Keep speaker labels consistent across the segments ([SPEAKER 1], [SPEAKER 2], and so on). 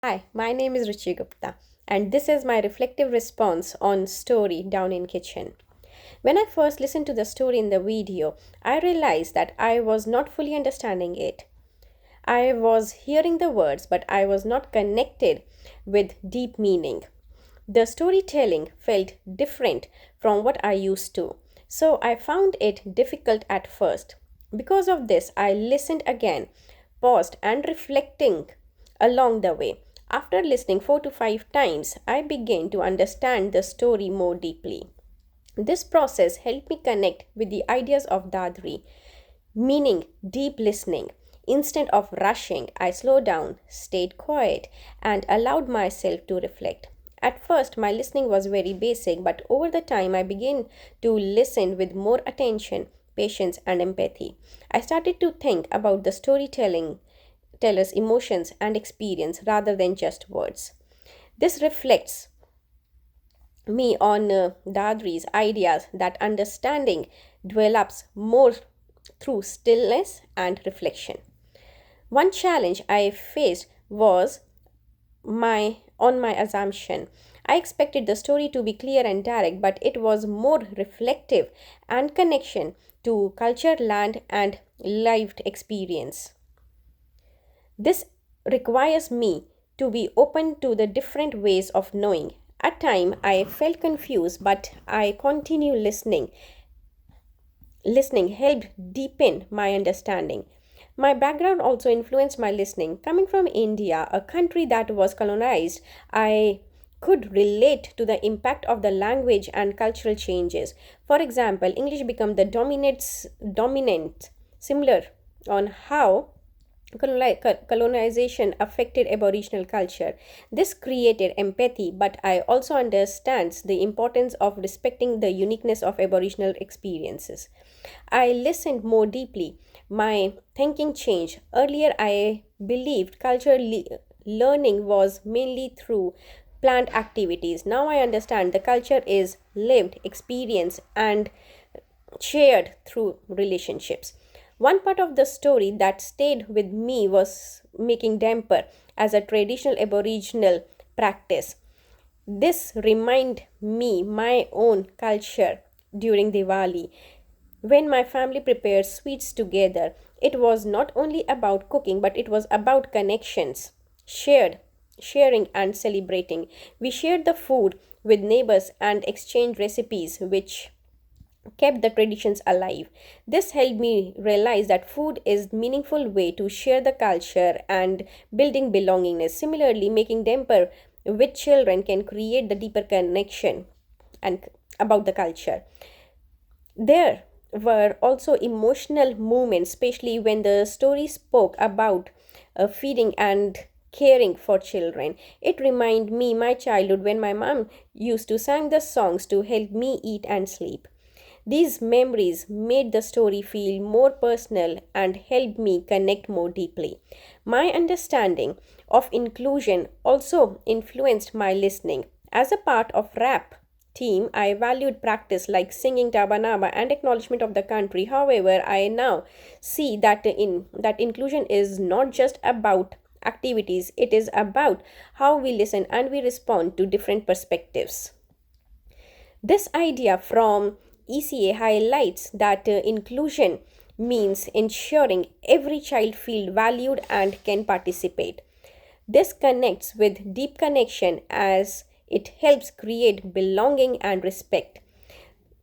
[SPEAKER 1] Hi, my name is Ruchi Gupta, and this is my reflective response on story Down in Kitchen. When I first listened to the story in the video, I realized that I was not fully understanding it. I was hearing the words, but I was not connected with deep meaning. The storytelling felt different from what I used to, so I found it difficult at first. Because of this, I listened again, paused, and reflecting along the way. After listening 4 to 5 times, I began to understand the story more deeply. This process helped me connect with the ideas of Dadri, meaning deep listening. Instead of rushing, I slowed down, stayed quiet, and allowed myself to reflect. At first, my listening was very basic, but over the time, I began to listen with more attention, patience, and empathy. I started to think about the storytelling teller's emotions and experience rather than just words. This reflects me on Dadri's ideas that understanding develops more through stillness and reflection. One challenge I faced was my assumption. I expected the story to be clear and direct, but it was more reflective and connection to culture, land, and lived experience. This requires me to be open to the different ways of knowing. At times I felt confused, but I continue listening. Listening helped deepen my understanding. My background also influenced my listening. Coming from India, a country that was colonized, I could relate to the impact of the language and cultural changes. For example, English became the dominant, similar on how colonization affected Aboriginal culture. This created empathy, but I also understand the importance of respecting the uniqueness of Aboriginal experiences. I listened more deeply. My thinking changed. Earlier, I believed learning was mainly through planned activities. Now I understand the culture is lived experience and shared through relationships. One part of the story that stayed with me was making damper as a traditional Aboriginal practice. This reminded me my own culture during Diwali. When my family prepared sweets together, it was not only about cooking, but it was about connections, sharing and celebrating. We shared the food with neighbors and exchanged recipes, which kept the traditions alive. This helped me realize that food is meaningful way to share the culture and building belongingness. Similarly, making damper with children can create the deeper connection and about the culture. There were also emotional moments, especially when the story spoke about feeding and caring for children. It reminded me my childhood when my mom used to sing the songs to help me eat and sleep. These memories made the story feel more personal and helped me connect more deeply. My understanding of inclusion also influenced my listening. As a part of rap team, I valued practice like singing Tabanaba and acknowledgement of the country. However, I now see that inclusion is not just about activities, it is about how we listen and we respond to different perspectives. This idea from ECA highlights that inclusion means ensuring every child feel valued and can participate. This connects with deep connection as it helps create belonging and respect.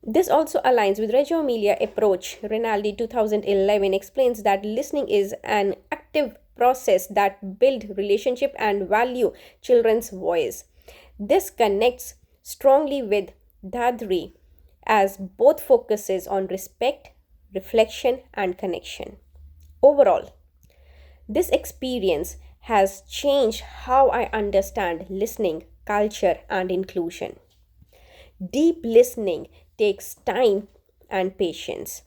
[SPEAKER 1] This also aligns with Reggio Emilia approach. Rinaldi 2011 explains that listening is an active process that build relationship and value children's voice. This connects strongly with Dadri as both focuses on respect, reflection and connection. Overall, this experience has changed how I understand listening, culture and inclusion. Deep listening takes time and patience,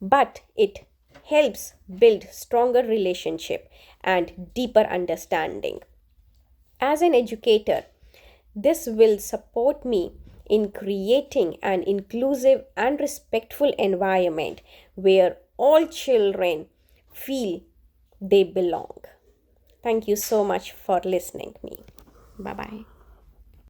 [SPEAKER 1] but it helps build stronger relationship and deeper understanding. As an educator, this will support me in creating an inclusive and respectful environment where all children feel they belong. Thank you so much for listening me. Bye bye.